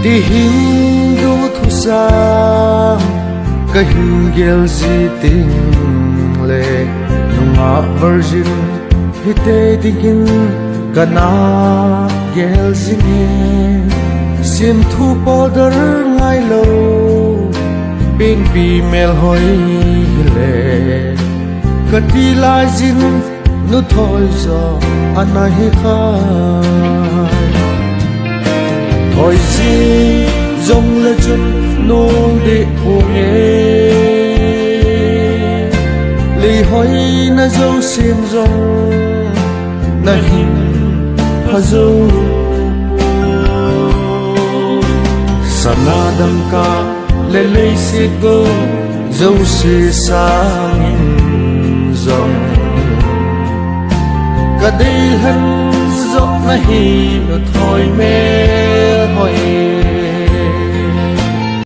đi him du thu sang ka hin gel ji ting le nunga virgin hite digin kana gel ji sim thu powder ngai lo ping pi mel hoi le ka ti la jin nu thoi zo anahi kha thoi ji dòng lệ chân nô để buông lì hoi na dâu xiên rong na hin ha dâu sana đam ca lê lê xê cơ dâu xê sang rong cả đây hân dốc na hi nó thôi mê